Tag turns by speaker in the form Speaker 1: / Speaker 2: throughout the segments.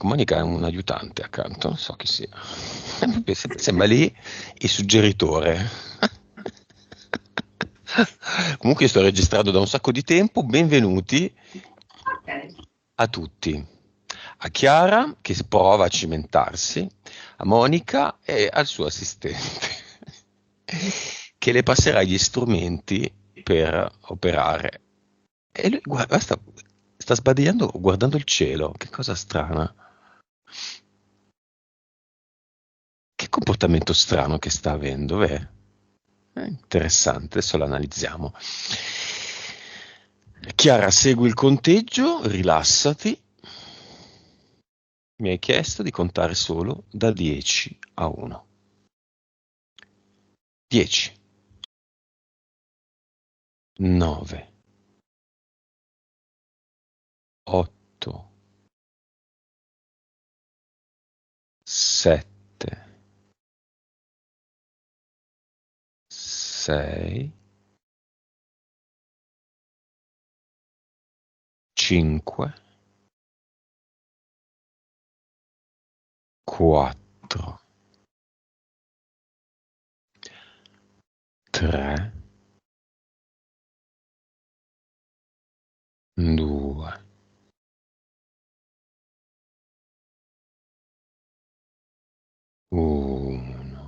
Speaker 1: Monica è un aiutante accanto, non so chi sia. Sembra lì il suggeritore. Comunque io sto registrando da un sacco di tempo. Benvenuti
Speaker 2: Ok.
Speaker 1: a tutti. A Chiara che prova a cimentarsi, a Monica e al suo assistente che le passerà gli strumenti per operare. E lui guarda, sta sbadigliando guardando il cielo. Che cosa strana. Che comportamento strano che sta avendo, vero? Interessante, adesso lo analizziamo. Chiara, segui il conteggio, rilassati. Mi hai chiesto di contare solo da 10 a 1. 10, 9, 8, 7, 6, 5, 4, 3, 2, 1.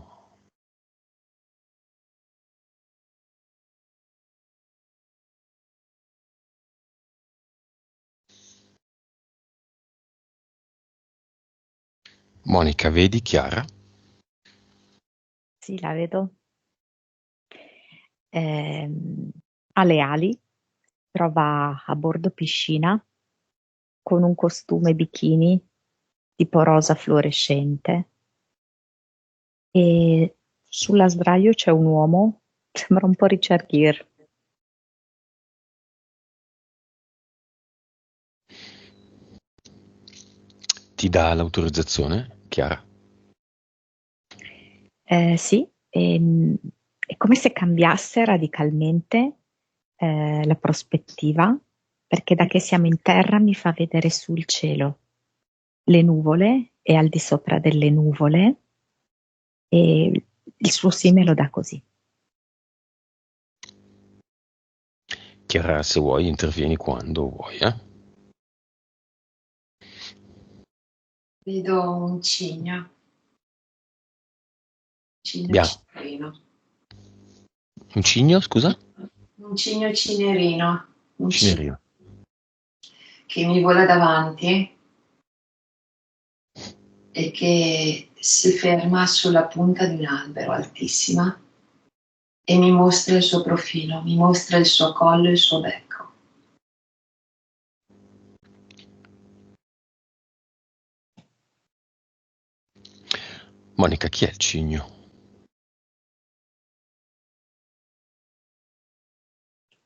Speaker 1: Monica, vedi Chiara?
Speaker 3: Sì, la vedo. Ehm, Ha le ali, trova a bordo piscina con un costume bikini tipo rosa fluorescente e sulla sdraio c'è un uomo, sembra un po' Richard Gere.
Speaker 1: Ti dà l'autorizzazione, Chiara?
Speaker 3: Sì, è come se cambiasse radicalmente la prospettiva, perché da che siamo in terra mi fa vedere sul cielo le nuvole e al di sopra delle nuvole e il suo sì me lo dà così.
Speaker 1: Chiara, se vuoi intervieni quando vuoi, eh?
Speaker 2: Vedo un cigno
Speaker 1: Bianco.
Speaker 2: cinerino.
Speaker 1: Un cigno, scusa?
Speaker 2: Un cigno cinerino. Un cigno
Speaker 1: Cinerino.
Speaker 2: che mi vola davanti e che si ferma sulla punta di un albero altissima e mi mostra il suo profilo, mi mostra il suo collo e il suo becco.
Speaker 1: Monica, chi è il cigno?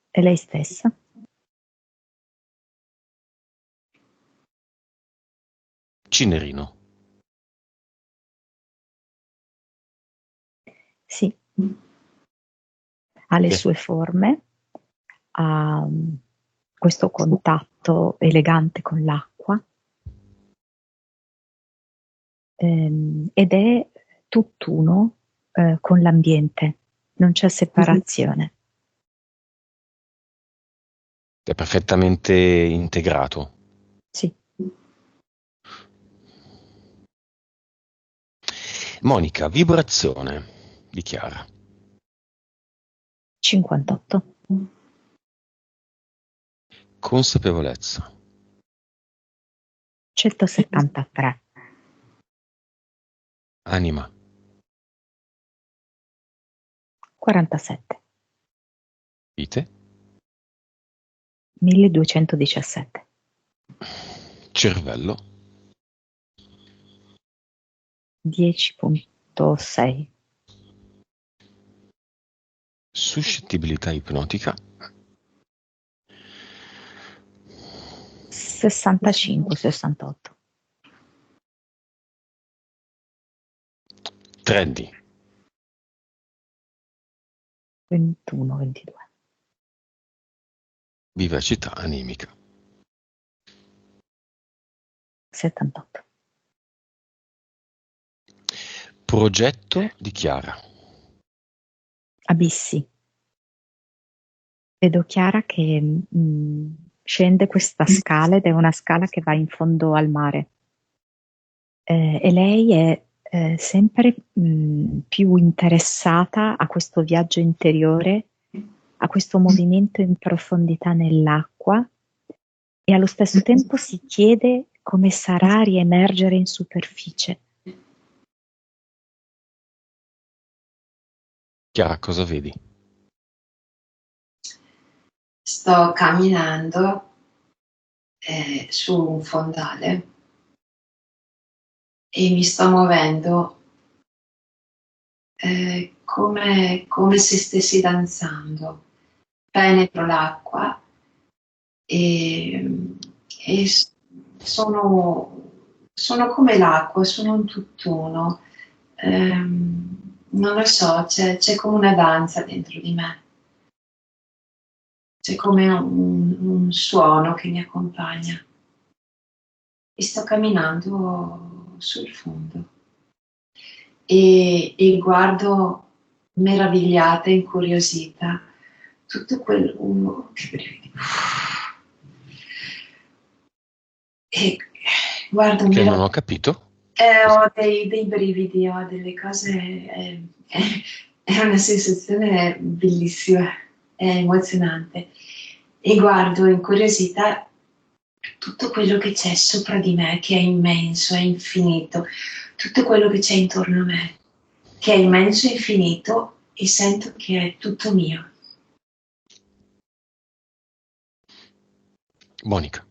Speaker 3: È lei stessa?
Speaker 1: Cinerino.
Speaker 3: Sì, ha le
Speaker 1: Chi è?
Speaker 3: sue forme, ha questo contatto elegante con l'acqua ed è tutt'uno con l'ambiente, non c'è separazione.
Speaker 1: È perfettamente integrato.
Speaker 3: Sì,
Speaker 1: Monica, vibrazione di Chiara.
Speaker 3: 58,
Speaker 1: Consapevolezza.
Speaker 3: 173,
Speaker 1: Anima.
Speaker 3: 47,
Speaker 1: Vite.
Speaker 3: 1217,
Speaker 1: Cervello.
Speaker 3: 10.6,
Speaker 1: Suscettibilità ipnotica.
Speaker 3: 65, 68,
Speaker 1: 3D.
Speaker 3: 21, 22,
Speaker 1: Vivacità animica.
Speaker 3: 78.
Speaker 1: Progetto di Chiara.
Speaker 3: Abissi. Vedo Chiara che scende questa scala ed è una scala che va in fondo al mare. E lei è sempre più interessata a questo viaggio interiore, a questo movimento in profondità nell'acqua e allo stesso tempo si chiede come sarà riemergere in superficie.
Speaker 1: Chiara, cosa vedi?
Speaker 2: Sto camminando su un fondale e mi sto muovendo come se stessi danzando. Penetro l'acqua e sono come l'acqua, sono un tutt'uno. Non lo so, c'è come una danza dentro di me, c'è come un suono che mi accompagna e sto camminando sul fondo e guardo meravigliata, incuriosita tutto quello che brividi. E guardo
Speaker 1: Che non ho capito.
Speaker 2: ho dei brividi, ho delle cose, è una sensazione bellissima, è emozionante. E guardo incuriosita tutto quello che c'è sopra di me, che è immenso, è infinito, tutto quello che c'è intorno a me, che è immenso e infinito, e sento che è tutto mio.
Speaker 1: Monica,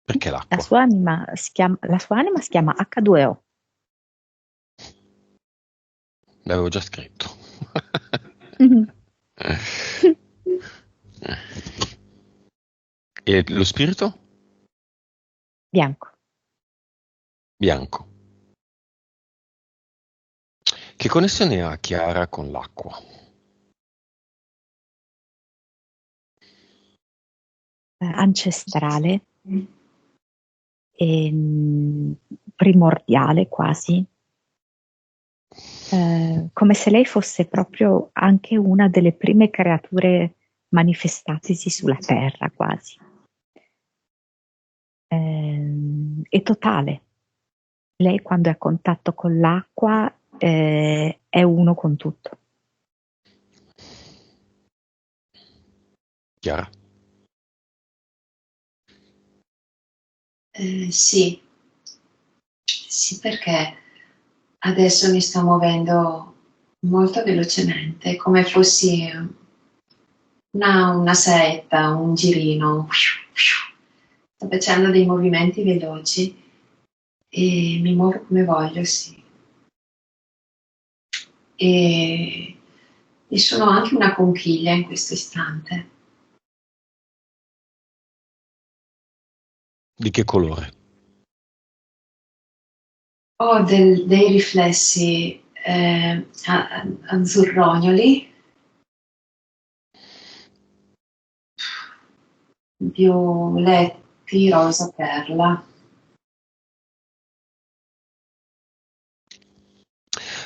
Speaker 1: perché
Speaker 3: La
Speaker 1: l'acqua?
Speaker 3: sua anima si chiama H2O.
Speaker 1: L'avevo già scritto. E lo spirito?
Speaker 3: Bianco.
Speaker 1: Bianco. Che connessione ha Chiara con l'acqua?
Speaker 3: Ancestrale e primordiale quasi, come se lei fosse proprio anche una delle prime creature manifestatisi sulla terra quasi. È totale. Lei quando è a contatto con l'acqua è uno con tutto.
Speaker 1: Chiara?
Speaker 2: Sì, perché adesso mi sto muovendo molto velocemente, come fossi una saetta, un girino. Sto facendo dei movimenti veloci e mi muovo come voglio, sì. E sono anche una conchiglia in questo istante.
Speaker 1: Di che colore?
Speaker 2: Ho dei riflessi azzurrognoli, violetti, rosa perla.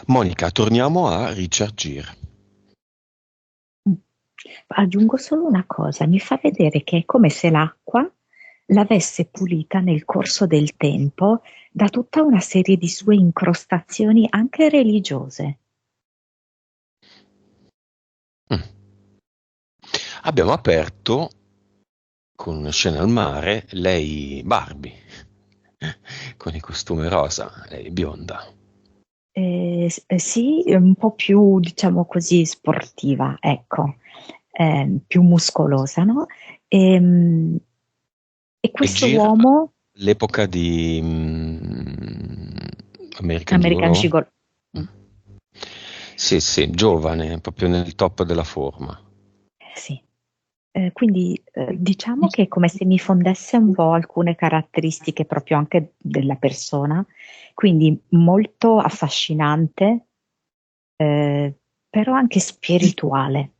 Speaker 1: Monica, torniamo a Richard Gere.
Speaker 3: Aggiungo solo una cosa, mi fa vedere che è come se l'acqua l'avesse pulita nel corso del tempo da tutta una serie di sue incrostazioni anche religiose.
Speaker 1: Abbiamo aperto con una scena al mare, lei Barbie, con il costume rosa, lei bionda.
Speaker 3: Sì, un po' più, diciamo così, sportiva, ecco, più muscolosa, no? E
Speaker 1: E
Speaker 3: questo
Speaker 1: Gere,
Speaker 3: uomo,
Speaker 1: l'epoca di American
Speaker 3: American
Speaker 1: Gigolo?
Speaker 3: Gigolo,
Speaker 1: Mm. Sì, sì, giovane, proprio nel top della forma.
Speaker 3: sì. Quindi diciamo che è come se mi fondesse un po' alcune caratteristiche proprio anche della persona, quindi molto affascinante, però anche spirituale,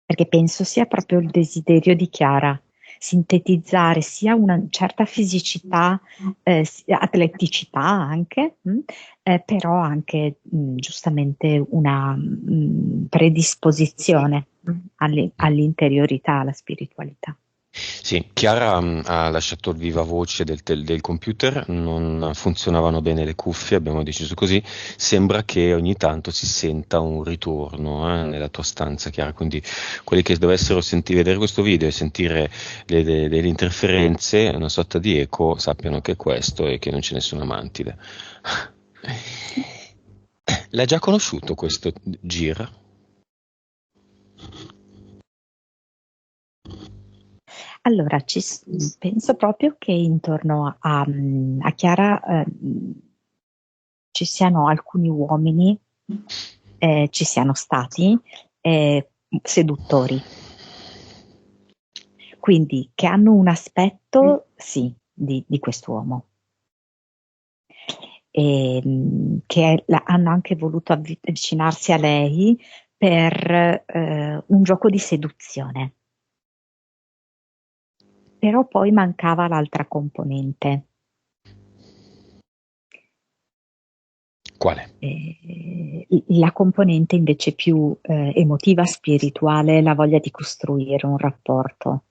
Speaker 3: perché penso sia proprio il desiderio di Chiara sintetizzare sia una certa fisicità, atleticità anche, però anche giustamente una predisposizione all'interiorità, alla spiritualità.
Speaker 1: Sì, Chiara ha lasciato il viva voce del computer, non funzionavano bene le cuffie, abbiamo deciso così. Sembra che ogni tanto si senta un ritorno nella tua stanza, Chiara. Quindi quelli che dovessero vedere questo video e sentire delle interferenze, una sorta di eco, sappiano che è questo e che non c'è nessuna mantide. L'ha già conosciuto questo Gir?
Speaker 3: Allora, penso proprio che intorno a Chiara ci siano alcuni uomini, ci siano stati seduttori, quindi che hanno un aspetto, sì, di quest'uomo. E che hanno anche voluto avvicinarsi a lei per un gioco di seduzione. Però poi mancava l'altra componente.
Speaker 1: Quale?
Speaker 3: La componente invece più emotiva, spirituale, la voglia di costruire un rapporto.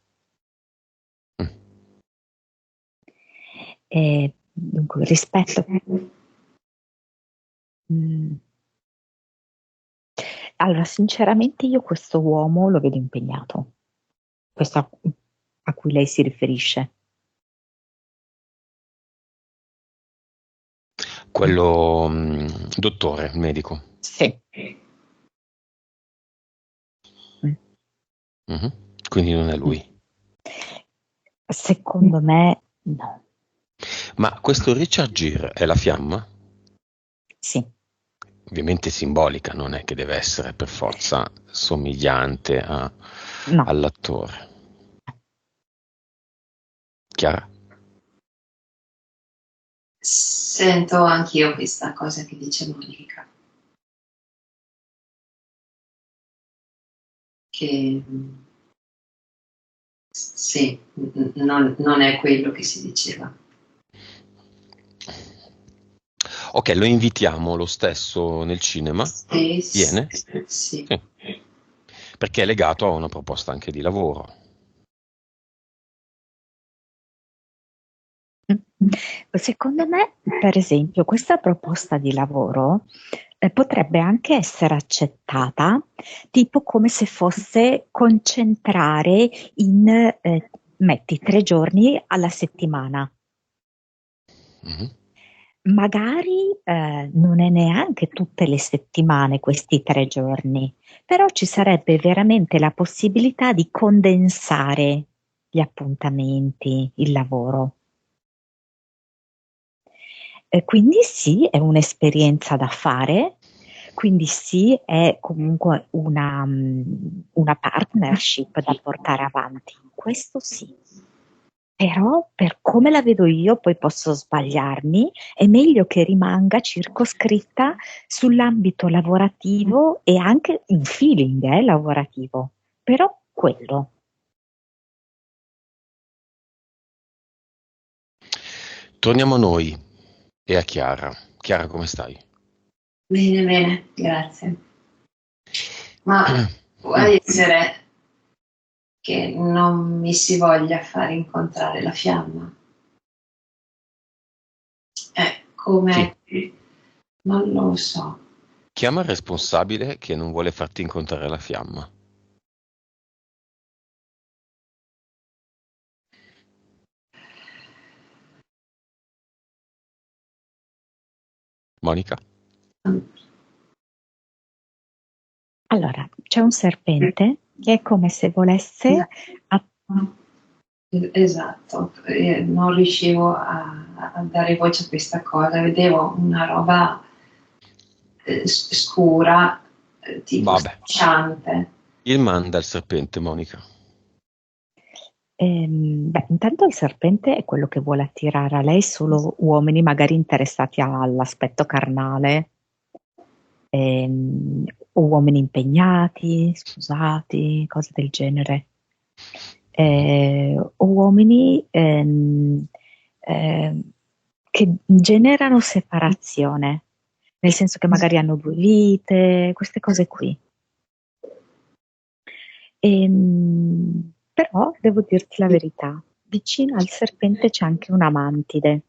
Speaker 3: Dunque, rispetto. Allora, sinceramente io questo uomo lo vedo impegnato, questo a cui lei si riferisce.
Speaker 1: Quello dottore, medico.
Speaker 3: Sì.
Speaker 1: Mm-hmm. Quindi non è lui.
Speaker 3: Secondo me no.
Speaker 1: Ma questo Richard Gere è la fiamma?
Speaker 3: Sì.
Speaker 1: Ovviamente simbolica, non è che deve essere per forza somigliante
Speaker 3: No.
Speaker 1: all'attore. Chiara?
Speaker 2: Sento anch'io questa cosa che dice Monica. Che sì, non è quello che si diceva.
Speaker 1: Ok, lo invitiamo lo stesso nel cinema?
Speaker 2: Sì,
Speaker 1: Viene?
Speaker 2: sì.
Speaker 1: Sì. Perché è legato a una proposta anche di lavoro.
Speaker 3: Secondo me, per esempio, questa proposta di lavoro potrebbe anche essere accettata, tipo come se fosse concentrare metti 3 giorni alla settimana.
Speaker 1: Mm-hmm.
Speaker 3: Magari non è neanche tutte le settimane questi 3 giorni, però ci sarebbe veramente la possibilità di condensare gli appuntamenti, il lavoro. Quindi sì, è un'esperienza da fare, quindi sì, è comunque una partnership da portare avanti, questo sì. Però per come la vedo io, poi posso sbagliarmi, è meglio che rimanga circoscritta sull'ambito lavorativo e anche un feeling lavorativo, però quello.
Speaker 1: Torniamo a noi e a Chiara. Chiara, come stai?
Speaker 2: Bene, grazie. Ma può essere che non mi si voglia far incontrare la fiamma? Come?
Speaker 1: Chi?
Speaker 2: Non lo so.
Speaker 1: Chiama il responsabile che non vuole farti incontrare la fiamma. Monica?
Speaker 3: Allora, c'è un serpente che è come se volesse...
Speaker 2: Esatto, non riuscivo a dare voce a questa cosa, vedevo una roba scura, tipo
Speaker 1: Vabbè.
Speaker 2: strisciante.
Speaker 1: Il manda il serpente, Monica.
Speaker 3: Intanto il serpente è quello che vuole attirare a lei solo uomini magari interessati all'aspetto carnale, o uomini impegnati, sposati, cose del genere. uomini che generano separazione, nel senso che magari hanno due vite, queste cose qui. Però devo dirti la verità, vicino al serpente c'è anche una mantide,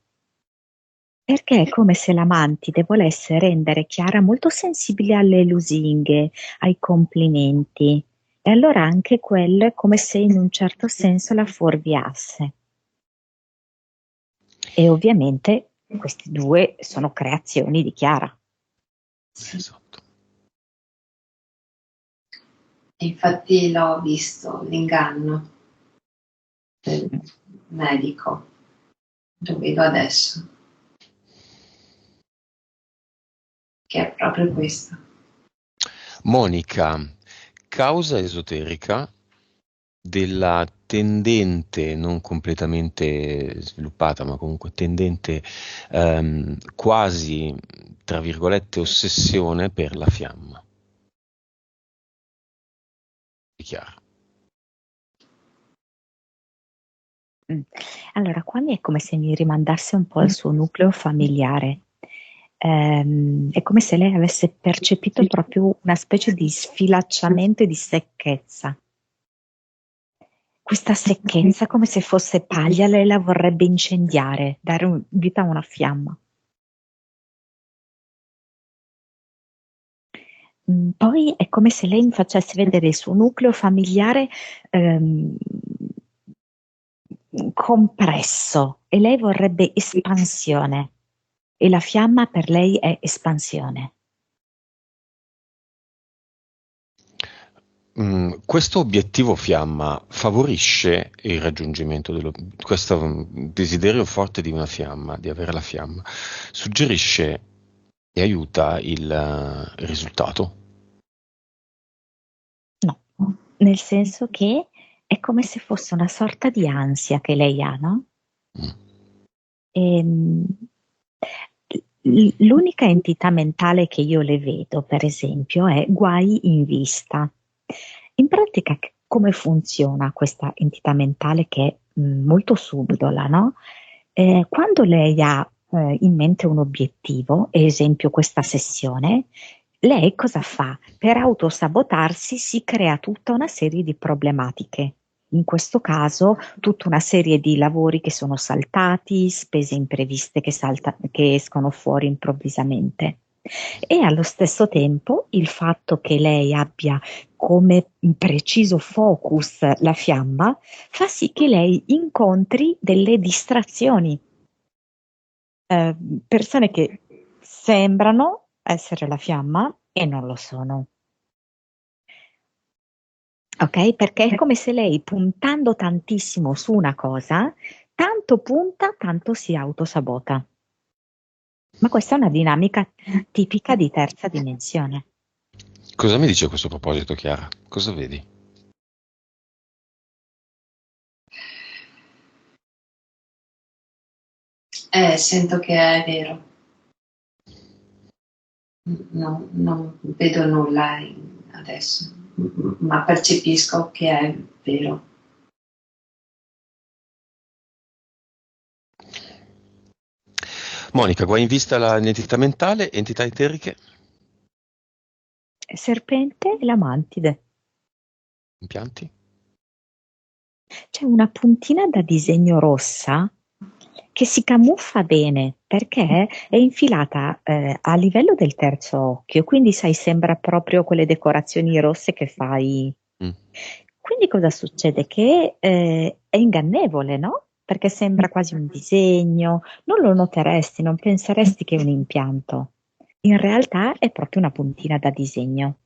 Speaker 3: perché è come se la mantide volesse rendere Chiara molto sensibile alle lusinghe, ai complimenti, e allora anche quello è come se in un certo senso la fuorviasse. E ovviamente questi due sono creazioni di Chiara.
Speaker 1: Esatto.
Speaker 2: Infatti l'ho visto, l'inganno del medico, lo vedo adesso, che è proprio questo.
Speaker 1: Monica, causa esoterica della tendente, non completamente sviluppata, ma comunque tendente, quasi, tra virgolette, ossessione per la fiamma. È chiaro.
Speaker 3: Allora, qua mi è come se mi rimandasse un po' al suo nucleo familiare. È come se lei avesse percepito proprio una specie di sfilacciamento e di secchezza. Questa secchezza, come se fosse paglia, lei la vorrebbe incendiare, dare vita a una fiamma. Poi è come se lei mi facesse vedere il suo nucleo familiare compresso, e lei vorrebbe espansione, e la fiamma per lei è espansione.
Speaker 1: Questo obiettivo fiamma favorisce il raggiungimento questo desiderio forte di una fiamma, di avere la fiamma, suggerisce e aiuta il risultato.
Speaker 3: No, nel senso che è come se fosse una sorta di ansia che lei ha, no? L'unica entità mentale che io le vedo, per esempio, è guai in vista. In pratica, come funziona questa entità mentale che è molto subdola, no? Quando lei ha in mente un obiettivo, esempio questa sessione, lei cosa fa? Per autosabotarsi si crea tutta una serie di problematiche. In questo caso, tutta una serie di lavori che sono saltati, spese impreviste che escono fuori improvvisamente. E allo stesso tempo il fatto che lei abbia come preciso focus la fiamma fa sì che lei incontri delle distrazioni, persone che sembrano essere la fiamma e non lo sono. Ok? Perché è come se lei, puntando tantissimo su una cosa, tanto punta, tanto si autosabota. Ma questa è una dinamica tipica di terza dimensione.
Speaker 1: Cosa mi dice a questo proposito, Chiara? Cosa vedi?
Speaker 2: Sento che è vero. Non vedo nulla adesso, ma percepisco che è vero.
Speaker 1: Monica, guai in vista l'entità mentale, entità eteriche,
Speaker 3: Serpente e la mantide.
Speaker 1: impianti?
Speaker 3: C'è una puntina da disegno rossa che si camuffa bene perché è infilata a livello del terzo occhio, quindi sai, sembra proprio quelle decorazioni rosse che fai. Quindi cosa succede? Che è ingannevole, no? Perché sembra quasi un disegno, non lo noteresti, non penseresti che è un impianto. In realtà è proprio una puntina da disegno.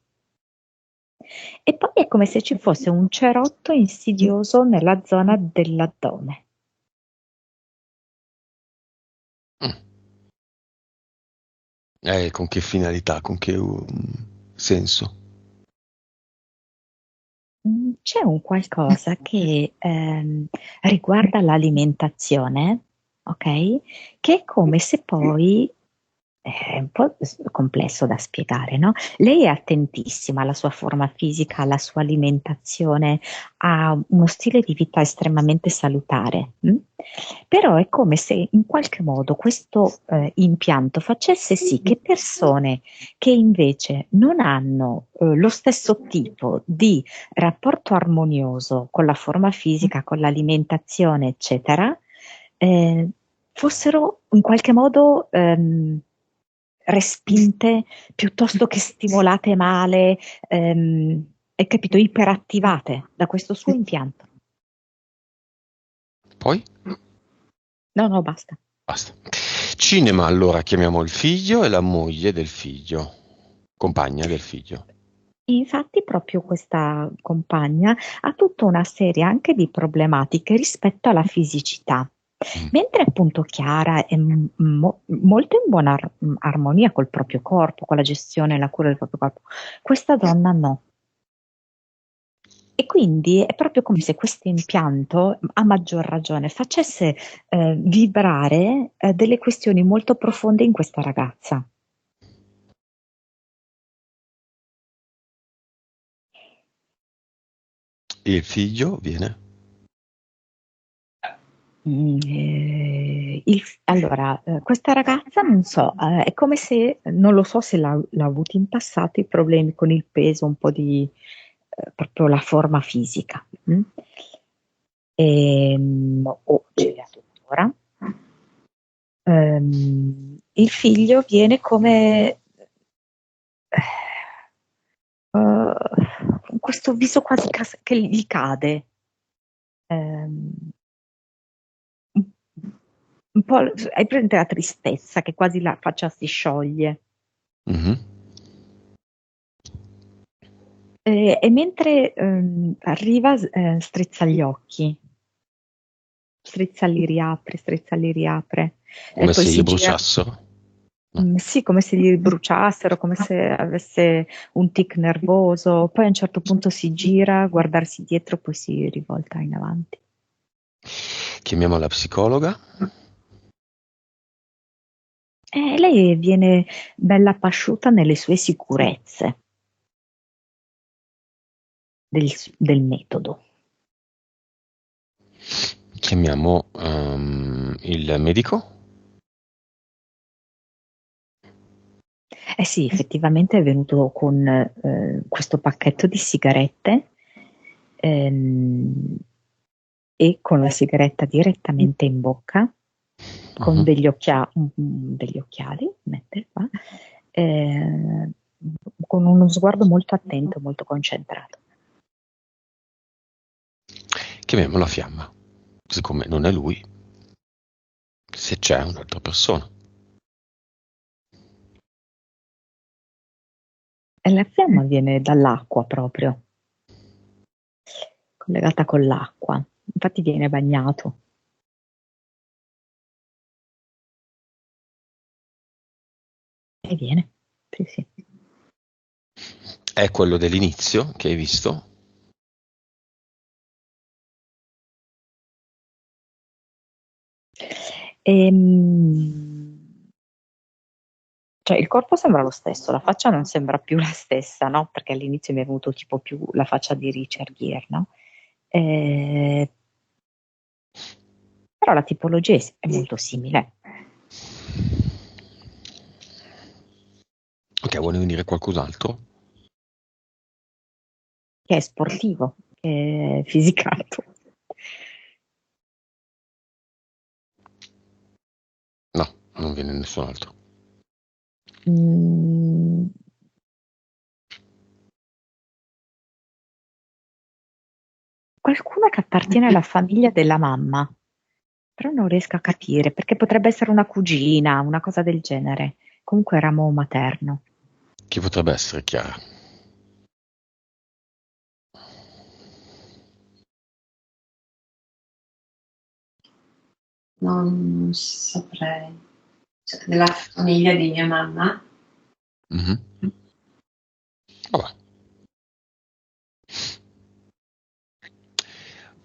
Speaker 3: E poi è come se ci fosse un cerotto insidioso nella zona dell'addome.
Speaker 1: Con che finalità, con che senso?
Speaker 3: C'è un qualcosa che riguarda l'alimentazione, ok? Che è come se poi è un po' complesso da spiegare, no? Lei è attentissima alla sua forma fisica, alla sua alimentazione, ha uno stile di vita estremamente salutare, però è come se in qualche modo questo impianto facesse sì che persone che invece non hanno lo stesso tipo di rapporto armonioso con la forma fisica, con l'alimentazione, eccetera, eh, fossero in qualche modo respinte piuttosto che stimolate male, hai capito, iperattivate da questo suo impianto.
Speaker 1: Poi?
Speaker 3: No, no, basta.
Speaker 1: Basta. Cinema, allora chiamiamo il figlio e la moglie del figlio, compagna del figlio.
Speaker 3: Infatti proprio questa compagna ha tutta una serie anche di problematiche rispetto alla fisicità. Mentre appunto Chiara è molto in buona armonia col proprio corpo, con la gestione e la cura del proprio corpo, questa donna no. E quindi è proprio come se questo impianto, a maggior ragione, facesse vibrare delle questioni molto profonde in questa ragazza.
Speaker 1: E il figlio viene?
Speaker 3: Allora, questa ragazza non so, è come se, non lo so se l'ha avuto in passato i problemi con il peso, un po' di proprio la forma fisica. O ce l'ha tuttora. Il figlio viene come con questo viso quasi che gli cade. Ehm, un po', hai presente la tristezza che quasi la faccia si scioglie.
Speaker 1: Mhm.
Speaker 3: E mentre arriva, strizza gli occhi, strizza li riapre, e
Speaker 1: Come
Speaker 3: poi
Speaker 1: se gli
Speaker 3: si gira.
Speaker 1: bruciassero? No.
Speaker 3: Sì, come se gli bruciassero, come se avesse un tic nervoso, poi a un certo punto si gira, a guardarsi dietro, poi si rivolta in avanti.
Speaker 1: Chiamiamo la psicologa.
Speaker 3: E lei viene bella pasciuta nelle sue sicurezze del metodo.
Speaker 1: Chiamiamo il medico.
Speaker 3: Eh sì, effettivamente è venuto con questo pacchetto di sigarette ehm, e con la sigaretta direttamente in bocca, con
Speaker 1: Mhm.
Speaker 3: degli occhiali, mette qua, eh, con uno sguardo molto attento, molto concentrato.
Speaker 1: Chiamiamo la fiamma. Siccome non è lui, se c'è un'altra persona.
Speaker 3: E la fiamma viene dall'acqua proprio, collegata con l'acqua, infatti viene bagnato. E viene, sì, sì.
Speaker 1: È quello dell'inizio che hai visto?
Speaker 3: Ehm, cioè il corpo sembra lo stesso, la faccia non sembra più la stessa, no? Perché all'inizio mi è venuto tipo più la faccia di Richard Gere, no? Eh, però la tipologia è molto simile.
Speaker 1: Ok, vuole venire qualcos'altro?
Speaker 3: Che è sportivo, che è fisicato.
Speaker 1: No, non viene nessun altro.
Speaker 3: Mm, qualcuno che appartiene alla famiglia della mamma, però non riesco a capire perché potrebbe essere una cugina, una cosa del genere. Comunque ramo materno.
Speaker 1: Chi potrebbe essere, Chiara?
Speaker 2: Non saprei. Cioè, della famiglia di mia mamma.
Speaker 1: Mhm. Vabbè.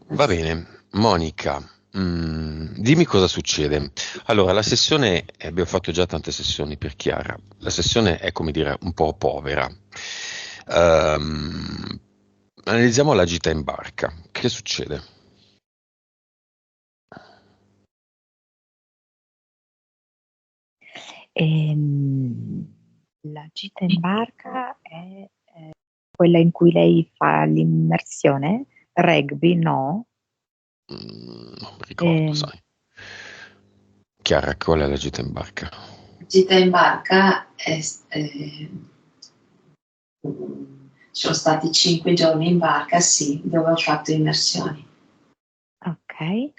Speaker 1: Va bene, Monica, Dimmi cosa succede. Allora, la sessione, abbiamo fatto già tante sessioni per Chiara, la sessione è come dire un po' povera. Ehm, Analizziamo la gita in barca. Che succede?
Speaker 3: Ehm, la gita in barca è quella in cui lei fa l'immersione? Rugby, no?
Speaker 1: Non mi ricordo,
Speaker 3: Ehm,
Speaker 1: sai. Chiara, qual è la gita in barca?
Speaker 2: Gita in barca sono stati 5 giorni in barca, sì, dove ho fatto immersioni.
Speaker 3: ok,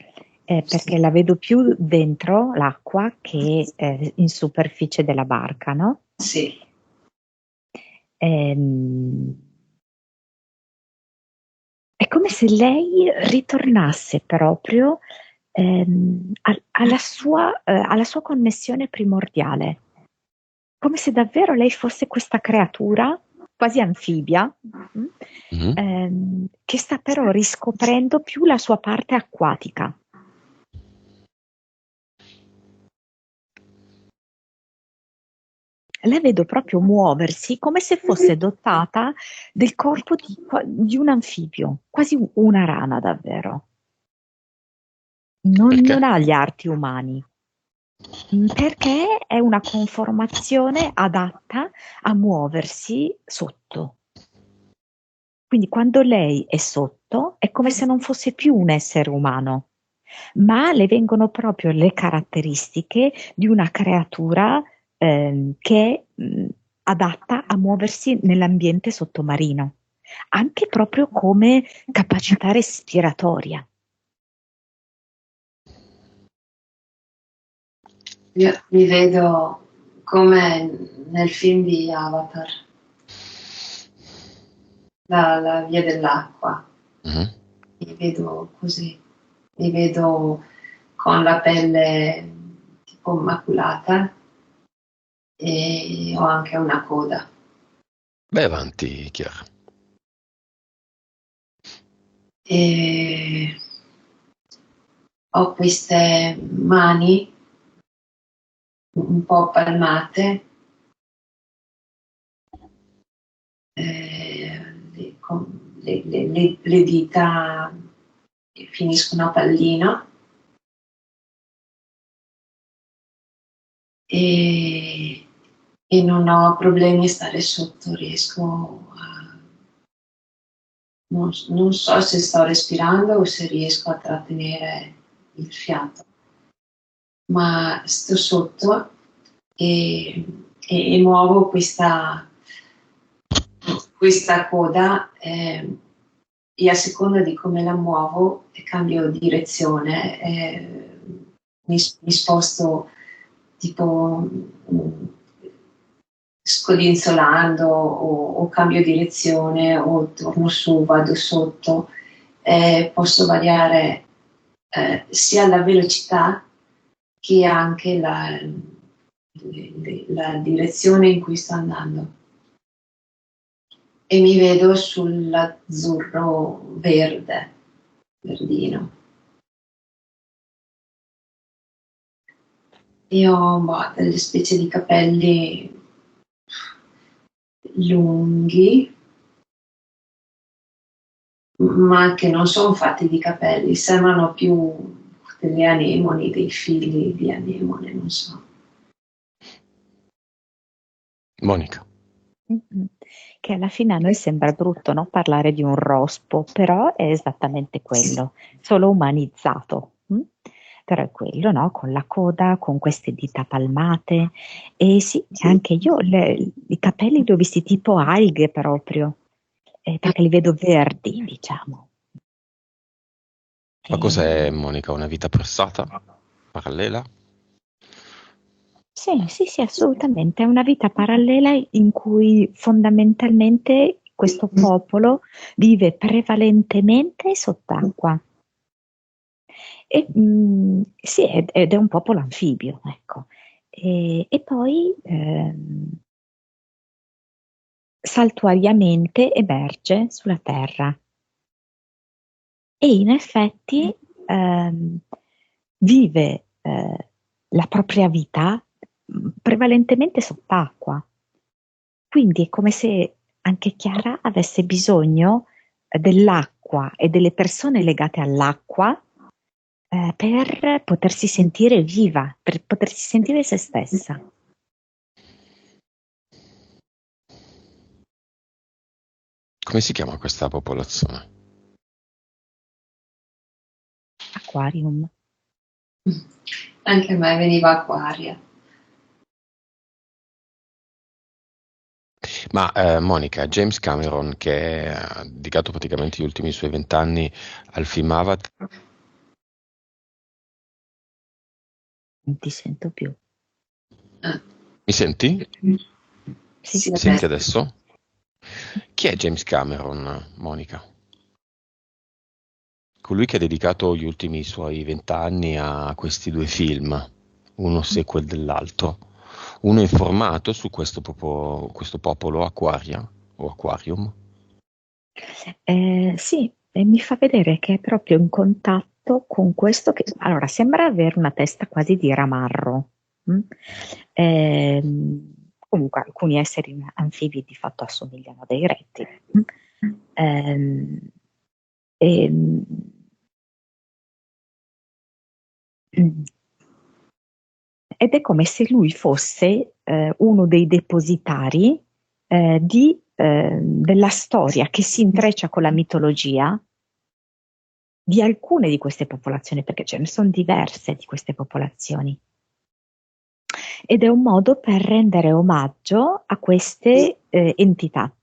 Speaker 3: perché la vedo più dentro l'acqua che in superficie della barca, no?
Speaker 2: Sì,
Speaker 3: Ehm, È come se lei ritornasse proprio alla sua connessione primordiale, come se davvero lei fosse questa creatura quasi anfibia,
Speaker 1: Mhm.
Speaker 3: che sta però riscoprendo più la sua parte acquatica. La vedo proprio muoversi come se fosse dotata del corpo di un anfibio, quasi una rana davvero.
Speaker 1: Perché?
Speaker 3: Non ha gli arti umani, perché è una conformazione adatta a muoversi sotto. Quindi quando lei è sotto è come se non fosse più un essere umano, ma le vengono proprio le caratteristiche di una creatura che è adatta a muoversi nell'ambiente sottomarino, anche proprio come capacità respiratoria.
Speaker 2: io mi vedo come nel film di Avatar, la via dell'acqua,
Speaker 1: Mhm.
Speaker 2: mi vedo così, mi vedo con la pelle tipo maculata e ho anche una coda.
Speaker 1: Vai avanti, Chiara.
Speaker 2: E ho queste mani un po' palmate, le dita che finiscono a pallina e, e non ho problemi a stare sotto, riesco a... Non so se sto respirando o se riesco a trattenere il fiato, ma sto sotto e muovo questa coda e a seconda di come la muovo cambio direzione, mi sposto tipo scodinzolando o cambio direzione o torno su, vado sotto, posso variare sia la velocità che anche la direzione in cui sto andando. E mi vedo sull'azzurro verde, verdino. Io ho delle specie di capelli lunghi, ma che non sono fatti di capelli, sembrano più delle anemoni, dei fili di anemone, non so.
Speaker 1: Monica.
Speaker 3: Mm-mm. Che alla fine a noi sembra brutto, no? Parlare di un rospo, però è esattamente quello, solo umanizzato. Però è quello, no? Con la coda, con queste dita palmate. E sì, anche io i capelli li ho visti tipo alghe proprio, perché li vedo verdi, diciamo.
Speaker 1: Ma cos'è,
Speaker 3: E
Speaker 1: Monica? Una vita passata? Parallela?
Speaker 3: sì, sì, sì, assolutamente. È una vita parallela in cui fondamentalmente questo popolo vive prevalentemente sott'acqua. Sì, ed è un popolo anfibio, ecco. E poi saltuariamente emerge sulla terra. E in effetti ehm, vive la propria vita prevalentemente sott'acqua. Quindi è come se anche Chiara avesse bisogno dell'acqua e delle persone legate all'acqua per potersi sentire viva, per potersi sentire se stessa.
Speaker 1: Come si chiama questa popolazione?
Speaker 3: Aquarium.
Speaker 2: Anche a me veniva Acquaria.
Speaker 1: Ma Monica, James Cameron, che ha dedicato praticamente gli ultimi suoi 20 anni al film Avatar.
Speaker 3: Non ti sento più.
Speaker 1: Mi senti?
Speaker 3: Sì.
Speaker 1: Mi senti adesso? Chi è James Cameron, Monica? Colui che ha dedicato gli ultimi suoi 20 anni a questi due film, uno sequel dell'altro. Uno è informato su questo popolo Aquaria o Aquarium.
Speaker 3: Sì, e mi fa vedere che è proprio in contatto con questo che allora sembra avere una testa quasi di ramarro. Mm? Comunque alcuni esseri anfibi di fatto assomigliano a dei rettili. Ehm, ehm, ed è come se lui fosse uno dei depositari della storia che si intreccia con la mitologia di alcune di queste popolazioni, perché ce ne sono diverse di queste popolazioni. Ed è un modo per rendere omaggio a queste entità.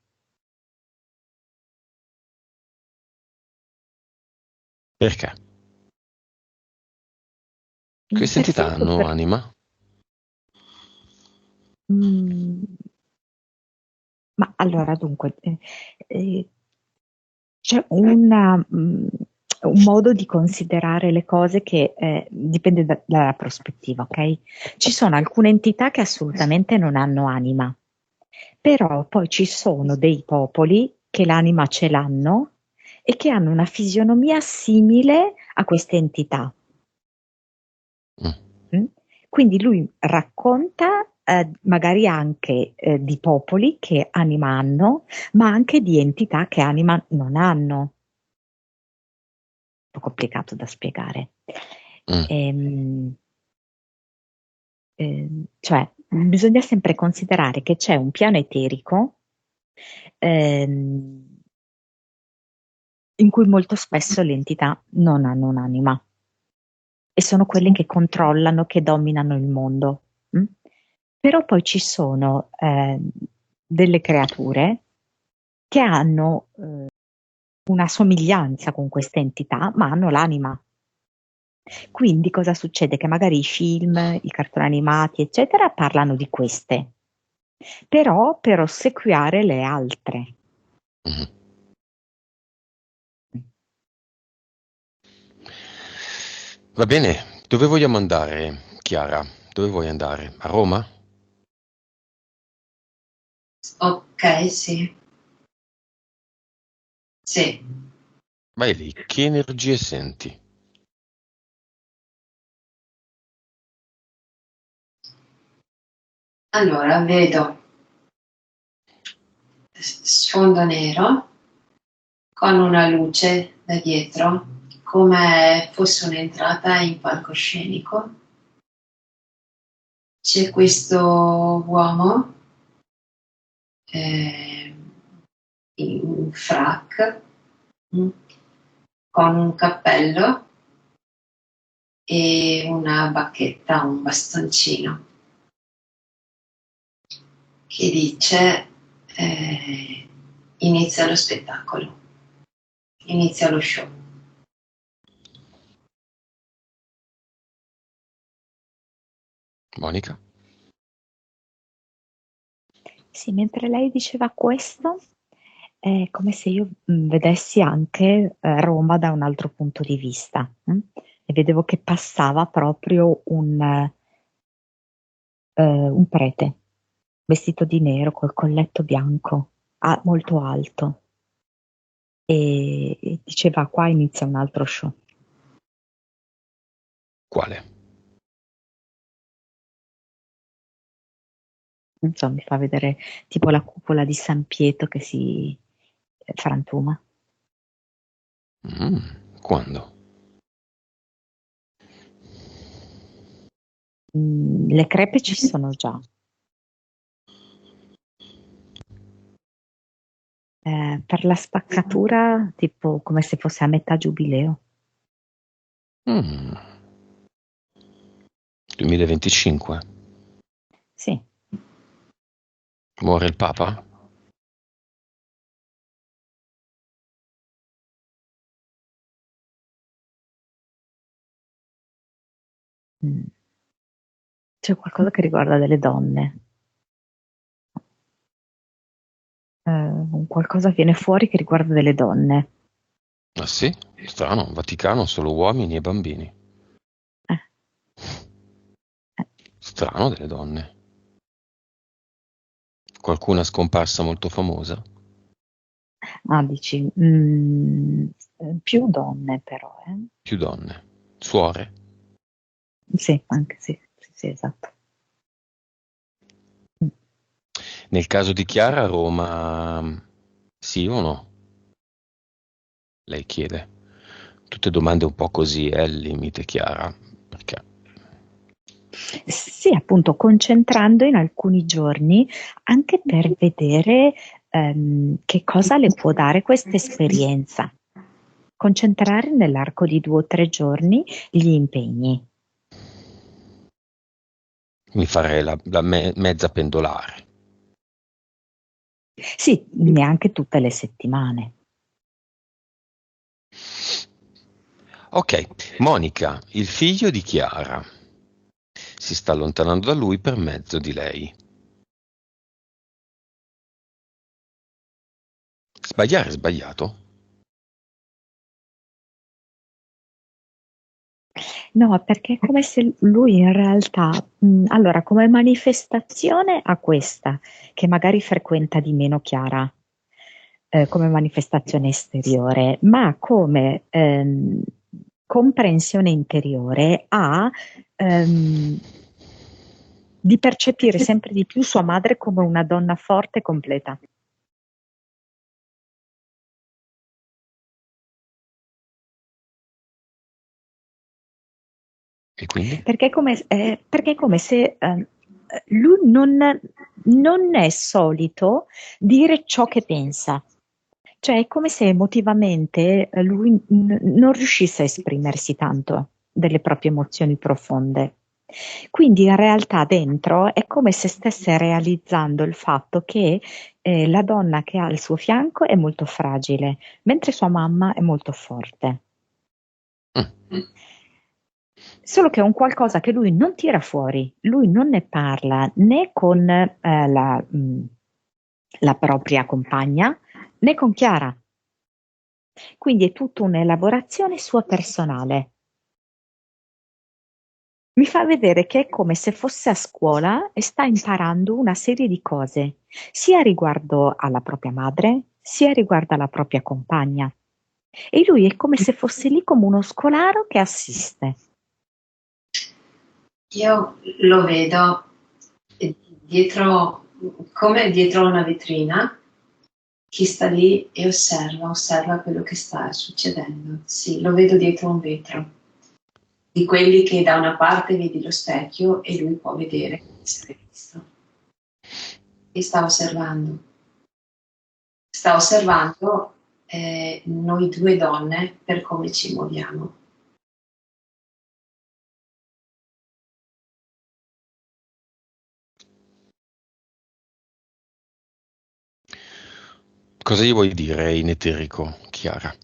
Speaker 1: Perché? Queste entità hanno anima?
Speaker 3: Ma allora, dunque, c'è un modo di considerare le cose che dipende dalla prospettiva, ok? Ci sono alcune entità che assolutamente non hanno anima, però poi ci sono dei popoli che l'anima ce l'hanno e che hanno una fisionomia simile a queste entità. Quindi lui racconta magari anche di popoli che anima hanno, ma anche di entità che anima non hanno. Un po' complicato da spiegare. Cioè, bisogna sempre considerare che c'è un piano eterico in cui molto spesso le entità non hanno un'anima e sono quelle che controllano, che dominano il mondo. Però poi ci sono delle creature che hanno una somiglianza con queste entità, ma hanno l'anima. Quindi cosa succede? Che magari i film, i cartoni animati, eccetera, parlano di queste, però per ossequiare le altre.
Speaker 1: Va bene, dove vogliamo andare, Chiara? Dove vuoi andare? A Roma?
Speaker 2: Ok, sì. Sì.
Speaker 1: Vai lì, che energie senti?
Speaker 2: Allora, vedo sfondo nero con una luce da dietro, come fosse un'entrata in palcoscenico. C'è questo uomo in un frac con un cappello e una bacchetta, un bastoncino, che dice inizia lo spettacolo, inizia lo show.
Speaker 1: Monica?
Speaker 3: Sì, mentre lei diceva questo, è come se io vedessi anche Roma da un altro punto di vista. E vedevo che passava proprio un prete, vestito di nero, col colletto bianco, molto alto. E diceva: qua inizia un altro show.
Speaker 1: Quale?
Speaker 3: Non so, mi fa vedere tipo la cupola di San Pietro che si frantuma.
Speaker 1: Quando?
Speaker 3: Le crepe ci sono già. Per la spaccatura, tipo come se fosse a metà giubileo.
Speaker 1: 2025?
Speaker 3: Sì.
Speaker 1: Muore il Papa?
Speaker 3: Mm. C'è qualcosa che riguarda delle donne. Qualcosa viene fuori che riguarda delle donne.
Speaker 1: Ah sì? Strano, Vaticano solo uomini e bambini.
Speaker 3: Eh, eh.
Speaker 1: Strano delle donne. Qualcuna scomparsa molto famosa?
Speaker 3: Ah, dici, più donne però, eh?
Speaker 1: Più donne. Suore?
Speaker 3: Sì, anche sì, sì, sì, esatto. Mm.
Speaker 1: Nel caso di Chiara, Roma, sì o no? Lei chiede. Tutte domande un po' così, è il limite, Chiara. Perché?
Speaker 3: Sì, appunto, concentrando in alcuni giorni anche per vedere che cosa le può dare questa esperienza. Concentrare nell'arco di 2 o 3 giorni gli impegni.
Speaker 1: Mi farei la mezza pendolare.
Speaker 3: Sì, neanche tutte le settimane.
Speaker 1: Ok, Monica, il figlio di Chiara, si sta allontanando da lui per mezzo di lei. Sbagliare è sbagliato?
Speaker 3: No, perché è come se lui in realtà, allora, come manifestazione ha questa, che magari frequenta di meno Chiara, come manifestazione esteriore, ma come comprensione interiore ha di percepire sempre di più sua madre come una donna forte e completa.
Speaker 1: E quindi?
Speaker 3: Perché è come se lui non è solito dire ciò che pensa. Cioè è come se emotivamente lui non riuscisse a esprimersi tanto delle proprie emozioni profonde. Quindi in realtà dentro è come se stesse realizzando il fatto che la donna che ha al suo fianco è molto fragile, mentre sua mamma è molto forte.
Speaker 1: Mm.
Speaker 3: Solo che è un qualcosa che lui non tira fuori, lui non ne parla né con la propria compagna né con Chiara. Quindi è tutta un'elaborazione sua personale. Mi fa vedere che è come se fosse a scuola e sta imparando una serie di cose, sia riguardo alla propria madre, sia riguardo alla propria compagna. E lui è come se fosse lì come uno scolaro che assiste.
Speaker 2: Io lo vedo dietro, come dietro una vetrina, chi sta lì e osserva quello che sta succedendo. Sì, lo vedo dietro un vetro, di quelli che da una parte vedi lo specchio e lui può vedere essere visto. E sta osservando noi due donne per come ci muoviamo.
Speaker 1: Cosa gli vuoi dire in eterico, Chiara?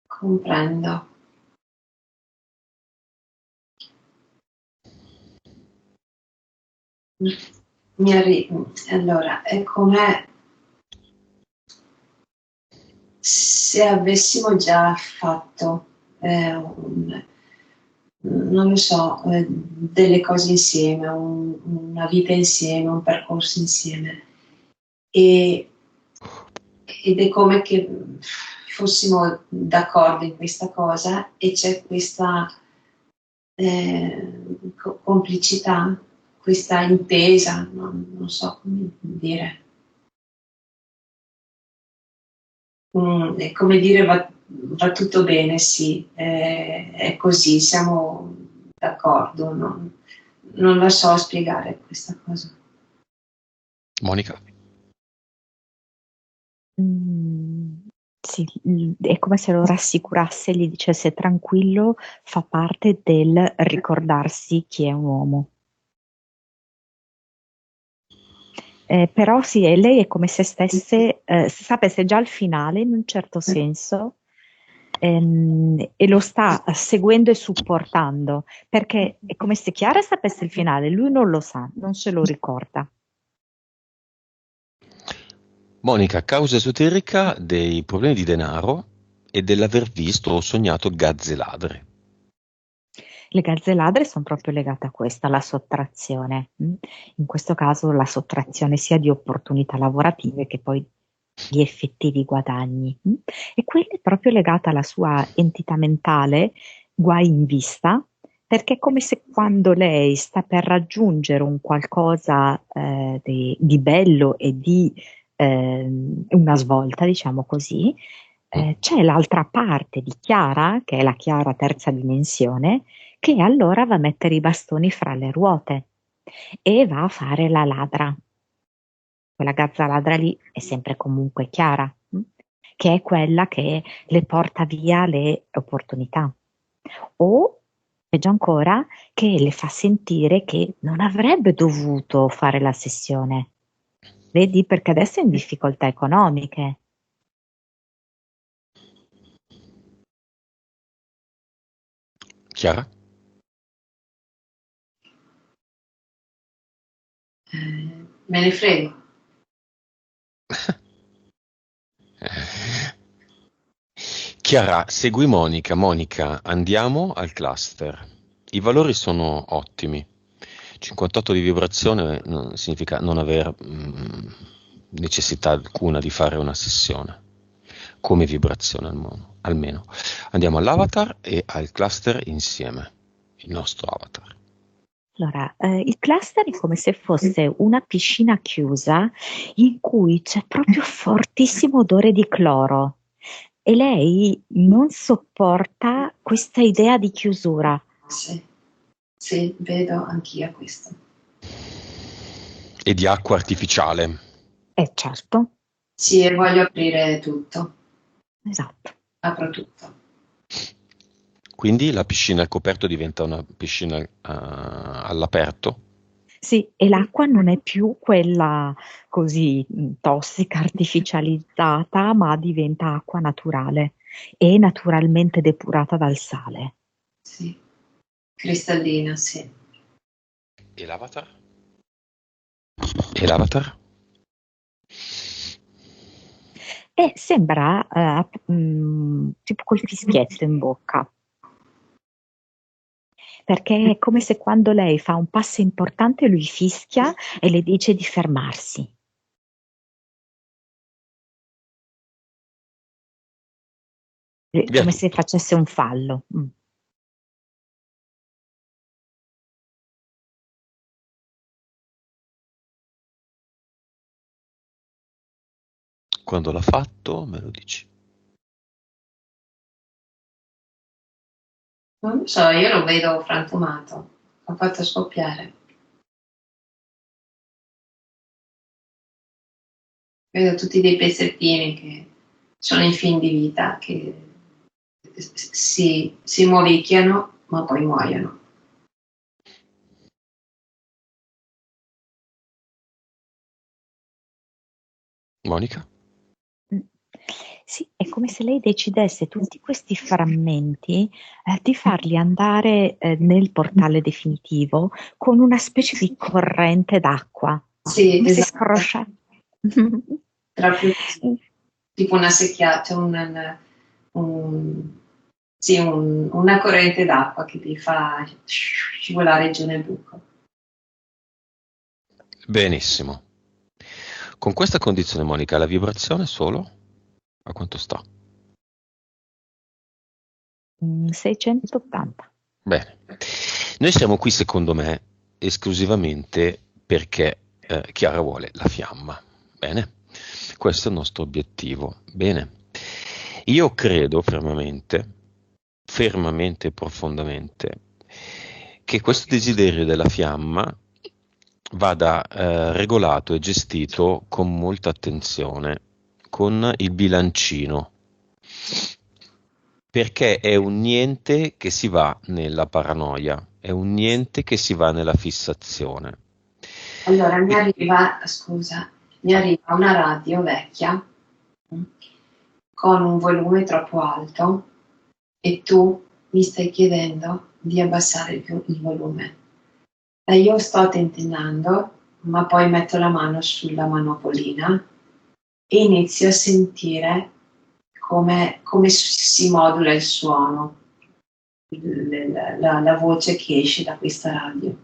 Speaker 2: Comprendo. Allora, è come se avessimo già fatto non lo so, delle cose insieme, una vita insieme, un percorso insieme. Ed è come che fossimo d'accordo in questa cosa e c'è questa complicità, questa intesa, non so come dire. È come dire va tutto bene, sì, è così, siamo d'accordo, non la so spiegare questa cosa.
Speaker 1: Monica?
Speaker 3: Sì, è come se lo rassicurasse e gli dicesse tranquillo, fa parte del ricordarsi chi è un uomo. Però sì, e lei è come se stesse, sapesse già il finale in un certo senso, e lo sta seguendo e supportando, perché è come se Chiara sapesse il finale, lui non lo sa, non se lo ricorda.
Speaker 1: Monica, causa esoterica dei problemi di denaro e dell'aver visto o sognato gazze ladre.
Speaker 3: Le gazze ladre sono proprio legate a questa, alla sottrazione. In questo caso la sottrazione sia di opportunità lavorative che poi di effettivi guadagni. E quella è proprio legata alla sua entità mentale, guai in vista, perché è come se quando lei sta per raggiungere un qualcosa di bello e di una svolta, diciamo così, c'è l'altra parte di Chiara, che è la Chiara terza dimensione, che allora va a mettere i bastoni fra le ruote e va a fare la ladra. Quella gazza ladra lì è sempre comunque Chiara, che è quella che le porta via le opportunità. O, peggio ancora, che le fa sentire che non avrebbe dovuto fare la sessione. Vedi? Perché adesso è in difficoltà economiche.
Speaker 1: Chiara?
Speaker 2: Me ne frego.
Speaker 1: Chiara, segui Monica. Monica, andiamo al cluster. I valori sono ottimi. 58 di vibrazione significa non aver necessità alcuna di fare una sessione, come vibrazione almeno. Andiamo all'avatar e al cluster insieme, il nostro avatar.
Speaker 3: Allora, il cluster è come se fosse una piscina chiusa in cui c'è proprio fortissimo odore di cloro e lei non sopporta questa idea di chiusura.
Speaker 2: Sì, vedo anch'io questo.
Speaker 1: E di acqua artificiale.
Speaker 3: Certo.
Speaker 2: Sì, e voglio aprire tutto.
Speaker 3: Esatto.
Speaker 2: Apro tutto.
Speaker 1: Quindi la piscina al coperto diventa una piscina all'aperto?
Speaker 3: Sì, e l'acqua non è più quella così tossica, artificializzata, ma diventa acqua naturale e naturalmente depurata dal sale.
Speaker 2: Sì, cristallina, sì.
Speaker 1: E l'avatar? E l'avatar?
Speaker 3: E sembra tipo col fischietto in bocca. Perché è come se quando lei fa un passo importante lui fischia e le dice di fermarsi. Come se facesse un fallo.
Speaker 1: Quando l'ha fatto, me lo dici.
Speaker 2: Non lo so, io lo vedo frantumato. Ho fatto scoppiare. Vedo tutti dei pezzettini che sono in fin di vita, che si muovicchiano, ma poi muoiono.
Speaker 1: Monica?
Speaker 3: Sì, è come se lei decidesse tutti questi frammenti di farli andare nel portale definitivo con una specie di corrente d'acqua.
Speaker 2: Sì,
Speaker 3: Come se
Speaker 2: esatto.
Speaker 3: scroscia.
Speaker 2: Proprio così. tipo una secchiata, sì, una corrente d'acqua che ti fa scivolare giù nel buco.
Speaker 1: Benissimo. Con questa condizione, Monica, la vibrazione solo a quanto sta?
Speaker 3: 680.
Speaker 1: Bene. Noi siamo qui, secondo me, esclusivamente perché Chiara vuole la fiamma. Bene? Questo è il nostro obiettivo. Bene. Io credo fermamente e profondamente, che questo desiderio della fiamma vada regolato e gestito con molta attenzione, con il bilancino, perché è un niente che si va nella paranoia, è un niente che si va nella fissazione.
Speaker 2: Allora, mi arriva una radio vecchia con un volume troppo alto e tu mi stai chiedendo di abbassare il volume. E io sto tentennando, ma poi metto la mano sulla manopolina e inizio a sentire come si modula il suono, la voce che esce da questa radio.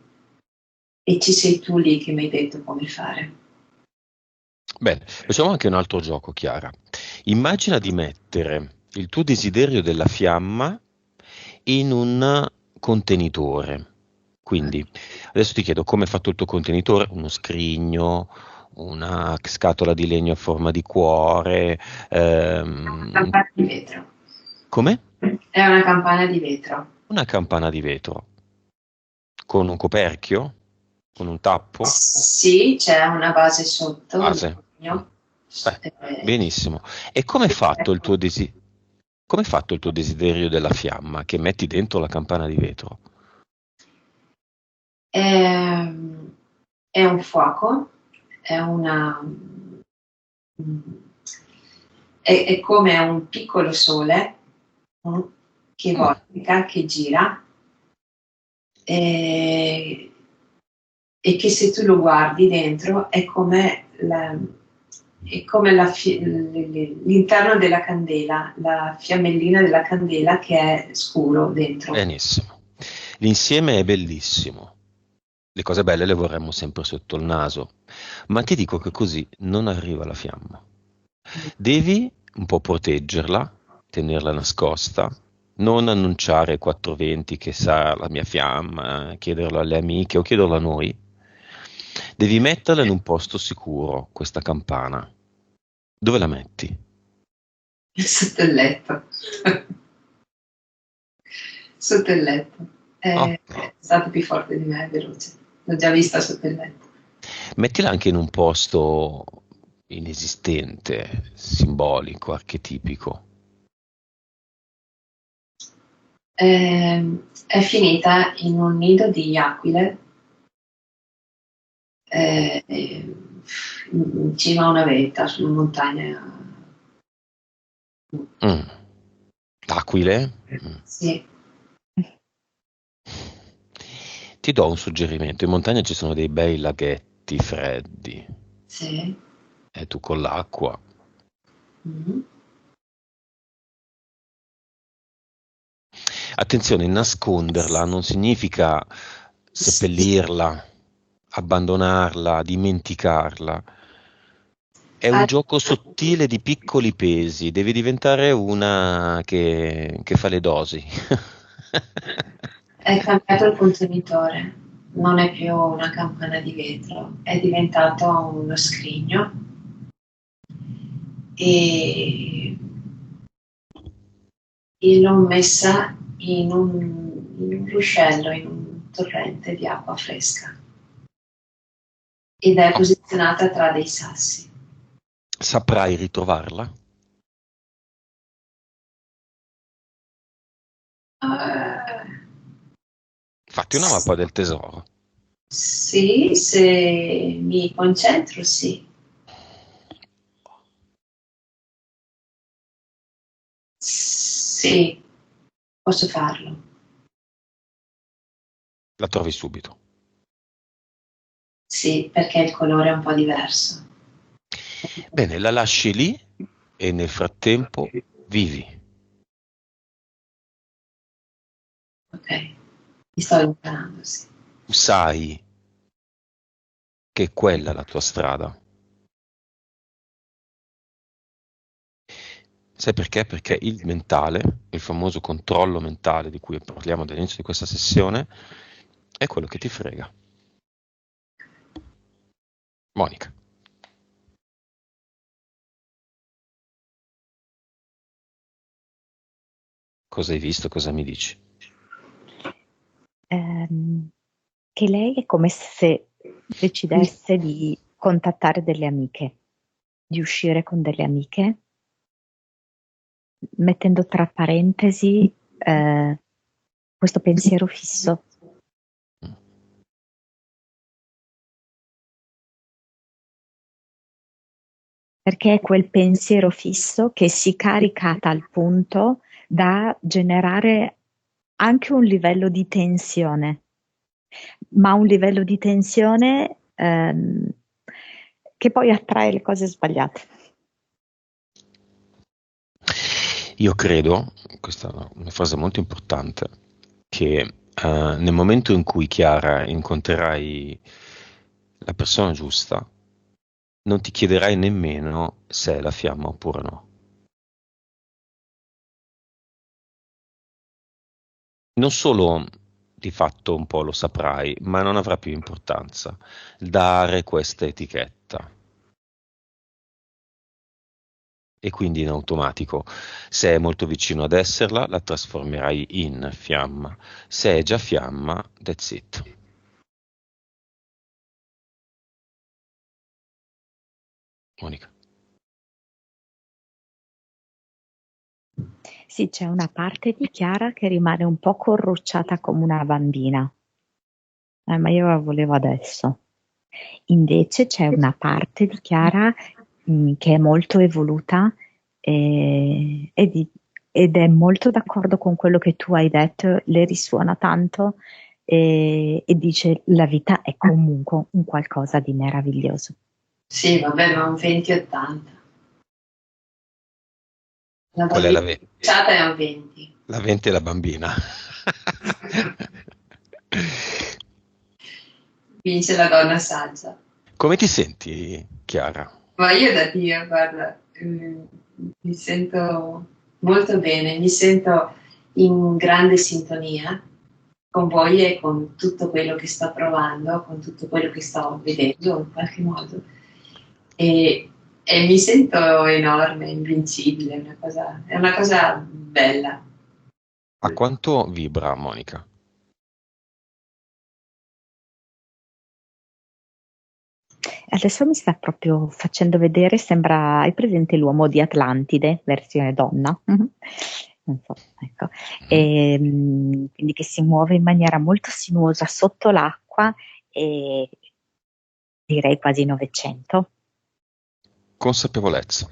Speaker 2: E ci sei tu lì che mi hai detto come fare.
Speaker 1: Bene, facciamo anche un altro gioco, Chiara. Immagina di mettere il tuo desiderio della fiamma in un contenitore. Quindi, adesso ti chiedo come è fatto il tuo contenitore, uno scrigno, una scatola di legno a forma di cuore,
Speaker 2: Una campana di vetro.
Speaker 1: come?
Speaker 2: È una campana di vetro.
Speaker 1: Una campana di vetro, con un coperchio, con un tappo,
Speaker 2: Sì, c'è una base sotto.
Speaker 1: base. Benissimo. E come è fatto il tuo desiderio della fiamma che metti dentro la campana di vetro?
Speaker 2: È un fuoco, è è come un piccolo sole che voltica, che gira e che se tu lo guardi dentro è come l'interno della candela, la fiammellina della candela che è scuro dentro.
Speaker 1: Benissimo. L'insieme è bellissimo. Le cose belle le vorremmo sempre sotto il naso, ma ti dico che così non arriva la fiamma. Devi un po' proteggerla, tenerla nascosta, non annunciare ai 420 che sa la mia fiamma, chiederlo alle amiche o chiederlo a noi. Devi metterla in un posto sicuro, questa campana. Dove la metti?
Speaker 2: Sotto il letto. Sotto il letto. È stato più forte di me, è veloce. L'ho già vista sotto il letto.
Speaker 1: Mettila anche in un posto inesistente, simbolico, archetipico.
Speaker 2: È finita in un nido di aquile in cima a una vetta su una montagna.
Speaker 1: Aquile?
Speaker 2: Sì.
Speaker 1: Ti do un suggerimento, in montagna ci sono dei bei laghetti freddi.
Speaker 2: Sì.
Speaker 1: E tu con l'acqua.
Speaker 2: Mm-hmm.
Speaker 1: Attenzione, nasconderla non significa seppellirla, abbandonarla, dimenticarla. È un gioco sottile di piccoli pesi, devi diventare una che fa le dosi.
Speaker 2: È cambiato il contenitore, non è più una campana di vetro, è diventato uno scrigno e l'ho messa in un ruscello, in un torrente di acqua fresca ed è posizionata tra dei sassi.
Speaker 1: Saprai ritrovarla? Fatti una mappa del tesoro.
Speaker 2: Sì, se mi concentro, sì. Sì, posso farlo.
Speaker 1: La trovi subito.
Speaker 2: Sì, perché il colore è un po' diverso.
Speaker 1: Bene, la lasci lì e nel frattempo vivi.
Speaker 2: Ok, mi sto allontanando, sì.
Speaker 1: Tu sai che è quella la tua strada. Sai perché? Perché il mentale, il famoso controllo mentale di cui parliamo dall'inizio di questa sessione, è quello che ti frega. Monica. Cosa hai visto? Cosa mi dici?
Speaker 3: Che lei è come se decidesse di contattare delle amiche, di uscire con delle amiche, mettendo tra parentesi questo pensiero fisso. Perché è quel pensiero fisso che si carica a tal punto da generare anche un livello di tensione, ma un livello di tensione che poi attrae le cose sbagliate.
Speaker 1: Io credo, questa è una frase molto importante, che nel momento in cui, Chiara, incontrerai la persona giusta, non ti chiederai nemmeno se è la fiamma oppure no. Non solo di fatto un po' lo saprai, ma non avrà più importanza dare questa etichetta. E quindi in automatico, se è molto vicino ad esserla, la trasformerai in fiamma. Se è già fiamma, that's it. Monica.
Speaker 3: Sì, c'è una parte di Chiara che rimane un po' corrucciata come una bambina. Ma io la volevo adesso. Invece c'è una parte di Chiara che è molto evoluta ed è molto d'accordo con quello che tu hai detto, le risuona tanto e dice la vita è comunque un qualcosa di meraviglioso.
Speaker 2: Sì, vabbè, ma un 20-80. La
Speaker 1: Qual è
Speaker 2: bambina è un 20.
Speaker 1: la 20 è la bambina.
Speaker 2: Vince la donna saggia.
Speaker 1: Come ti senti, Chiara?
Speaker 2: Ma io da Dio, guarda, mi sento molto bene, mi sento in grande sintonia con voi e con tutto quello che sto provando, con tutto quello che sto vedendo in qualche modo. E, e mi sento enorme, invincibile, è una cosa bella.
Speaker 1: A quanto vibra Monica?
Speaker 3: Adesso mi sta proprio facendo vedere, sembra, hai presente l'uomo di Atlantide, versione donna? Non so, ecco. Quindi che si muove in maniera molto sinuosa sotto l'acqua e direi quasi 900.
Speaker 1: Consapevolezza.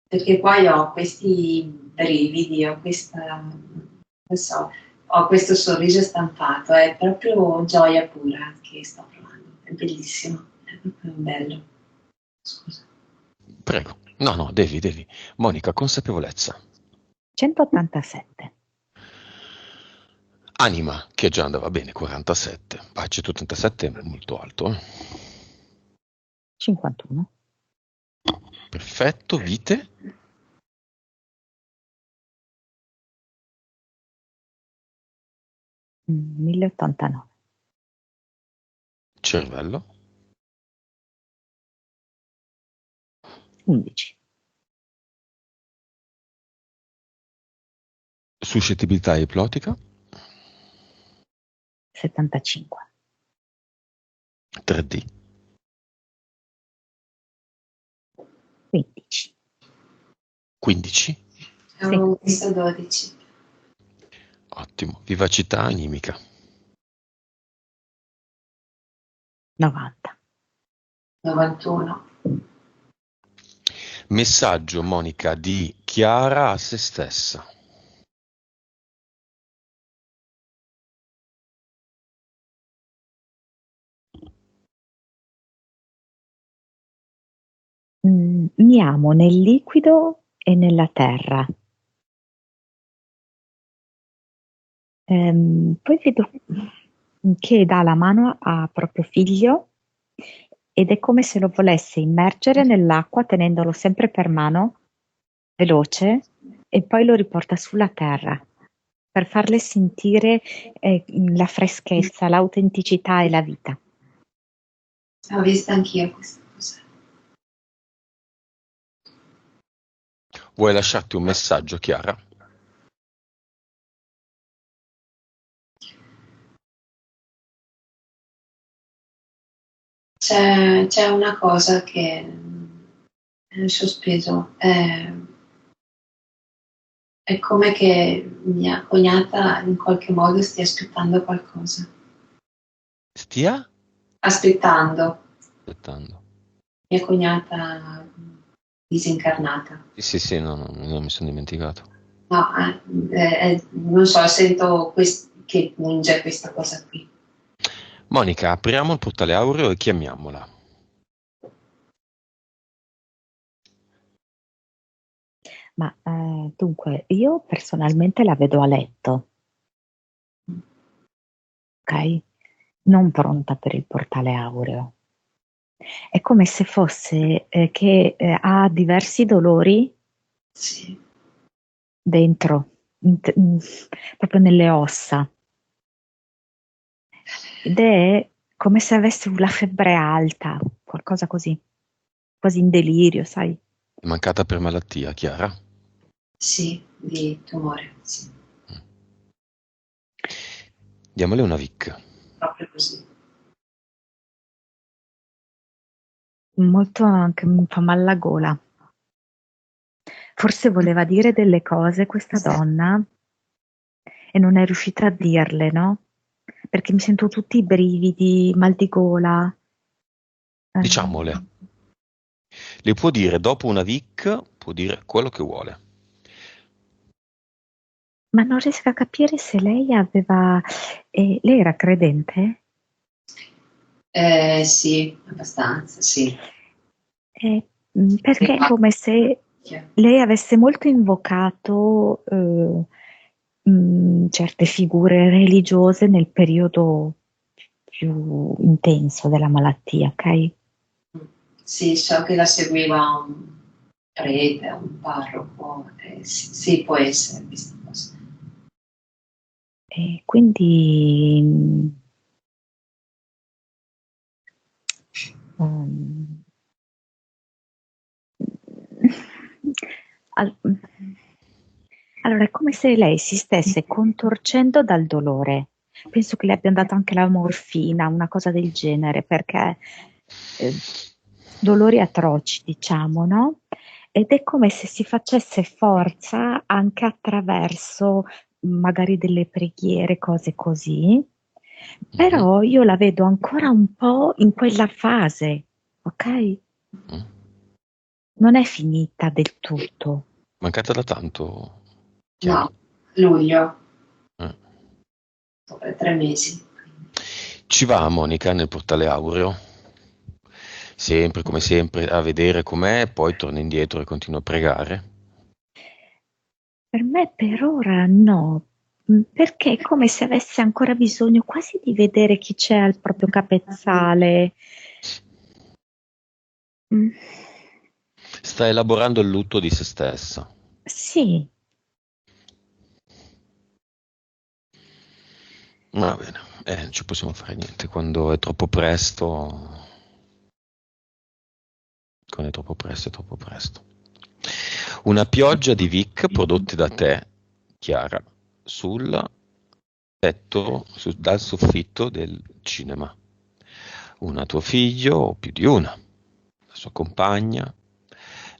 Speaker 2: Perché poi ho questi brividi, ho questa, non so, ho questo sorriso stampato, è proprio gioia pura che sto provando, è bellissimo, è proprio bello. Scusa.
Speaker 1: Prego. No, no, devi. Monica, consapevolezza.
Speaker 3: 187,
Speaker 1: Anima, che già andava bene, 47. Ah, 187 è molto alto.
Speaker 3: 51,
Speaker 1: Perfetto, vite.
Speaker 3: 1089,
Speaker 1: Cervello.
Speaker 3: 11,
Speaker 1: Suscettibilità ipnotica.
Speaker 3: 75,
Speaker 1: 3D.
Speaker 3: 15,
Speaker 1: 15.
Speaker 2: Avevo visto 12.
Speaker 1: Ottimo. Vivacità animica.
Speaker 3: 90.
Speaker 2: 91.
Speaker 1: Messaggio, Monica, di Chiara a se stessa.
Speaker 3: Mi amo nel liquido e nella terra. Poi vedo che dà la mano a proprio figlio ed è come se lo volesse immergere nell'acqua tenendolo sempre per mano, veloce, e poi lo riporta sulla terra per farle sentire la freschezza, l'autenticità e la vita.
Speaker 2: Ho visto anch'io questa cosa.
Speaker 1: Vuoi lasciarti un messaggio, Chiara?
Speaker 2: C'è una cosa che è sospeso. È come che mia cognata in qualche modo stia aspettando qualcosa.
Speaker 1: Stia?
Speaker 2: Aspettando.
Speaker 1: Aspettando.
Speaker 2: Mia cognata disincarnata.
Speaker 1: Sì, no, non mi sono dimenticato.
Speaker 2: No, non so, sento che punge questa cosa qui.
Speaker 1: Monica, apriamo il portale aureo e chiamiamola.
Speaker 3: Ma dunque, io personalmente la vedo a letto, ok? Non pronta per il portale aureo. È come se fosse che ha diversi dolori
Speaker 2: Sì.
Speaker 3: dentro, proprio nelle ossa. Ed è come se avesse la febbre alta, qualcosa così, quasi in delirio, sai?
Speaker 1: È mancata per malattia, Chiara?
Speaker 2: Sì, di tumore, sì.
Speaker 1: Diamole una Vic.
Speaker 2: Proprio così.
Speaker 3: Molto anche mi fa mal la gola. Forse voleva dire delle cose questa donna e non è riuscita a dirle, no? Perché mi sento tutti i brividi, mal di gola.
Speaker 1: Diciamole. Le può dire dopo una Vic, può dire quello che vuole.
Speaker 3: Ma non riesco a capire se lei aveva... lei era credente?
Speaker 2: Sì, abbastanza, sì.
Speaker 3: Perché è come se lei avesse molto invocato certe figure religiose nel periodo più intenso della malattia, ok?
Speaker 2: Sì, so che la seguiva un prete, un parroco, sì, può essere questa cosa.
Speaker 3: E quindi um, al- allora è come se lei si stesse contorcendo dal dolore. Penso che le abbiano dato anche la morfina, una cosa del genere, perché eh, dolori atroci, diciamo, no? Ed è come se si facesse forza anche attraverso magari delle preghiere, cose così. Però io la vedo ancora un po' in quella fase, ok? Non è finita del tutto.
Speaker 1: Mancata da tanto, Chiara?
Speaker 2: No, luglio,
Speaker 1: Eh.
Speaker 2: dopo 3 mesi.
Speaker 1: Ci va Monica nel portale aureo? Sempre, come sempre, a vedere com'è, poi torna indietro e continua a pregare.
Speaker 3: Per me per ora no, perché è come se avesse ancora bisogno quasi di vedere chi c'è al proprio capezzale. Mm,
Speaker 1: Sta elaborando il lutto di se stessa.
Speaker 3: sì,
Speaker 1: Va bene, non ci possiamo fare niente. Quando è troppo presto, è troppo presto. Una pioggia di Vic prodotti da te, Chiara, sul tetto, dal soffitto del cinema. Una a tuo figlio, o più di una. La sua compagna,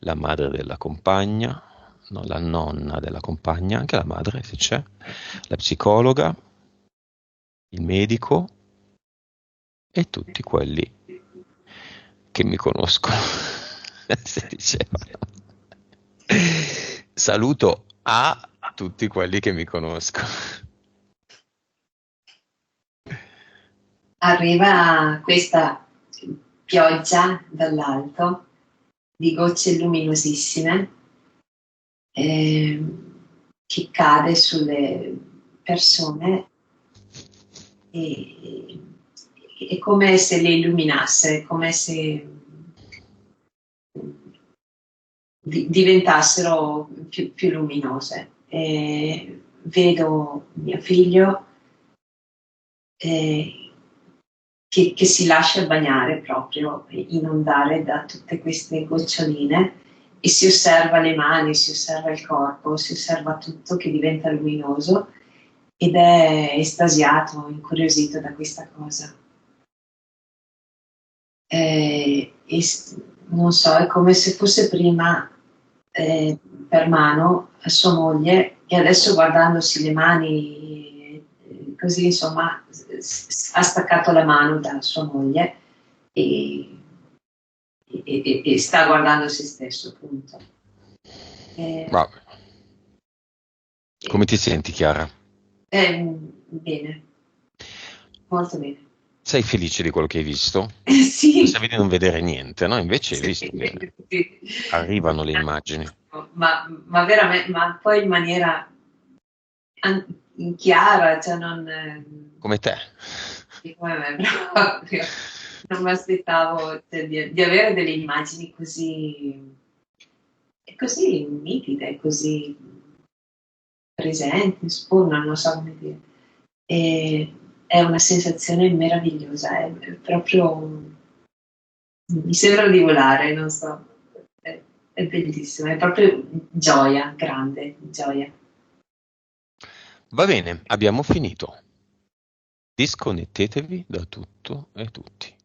Speaker 1: la madre della compagna, no, la nonna della compagna, anche la madre se c'è, la psicologa, il medico e tutti quelli che mi conoscono. Si diceva. Saluto a tutti quelli che mi conoscono.
Speaker 2: Arriva questa pioggia dall'alto di gocce luminosissime che cade sulle persone e è come se le illuminasse, come se diventassero più luminose. Vedo mio figlio che si lascia bagnare proprio, inondare da tutte queste goccioline, e si osserva le mani, si osserva il corpo, si osserva tutto che diventa luminoso, ed è estasiato, incuriosito da questa cosa. Non so, è come se fosse prima per mano a sua moglie, e adesso guardandosi le mani, così insomma ha staccato la mano da sua moglie e sta guardando se stesso, appunto.
Speaker 1: Come ti senti, Chiara?
Speaker 2: Bene, molto bene.
Speaker 1: Sei felice di quello che hai visto?
Speaker 2: Sì.
Speaker 1: Pensavi di non vedere niente, no? Invece hai visto che arrivano le immagini.
Speaker 2: Ma veramente, ma poi in maniera chiara, cioè non...
Speaker 1: Come te.
Speaker 2: Come me, proprio. Non mi aspettavo, cioè, di avere delle immagini così nitide, così presenti, spuntano, non so come dire. È una sensazione meravigliosa, è proprio... Mi sembra di volare, non so, è bellissimo, è proprio gioia, grande gioia.
Speaker 1: Va bene, abbiamo finito. Disconnettetevi da tutto e tutti.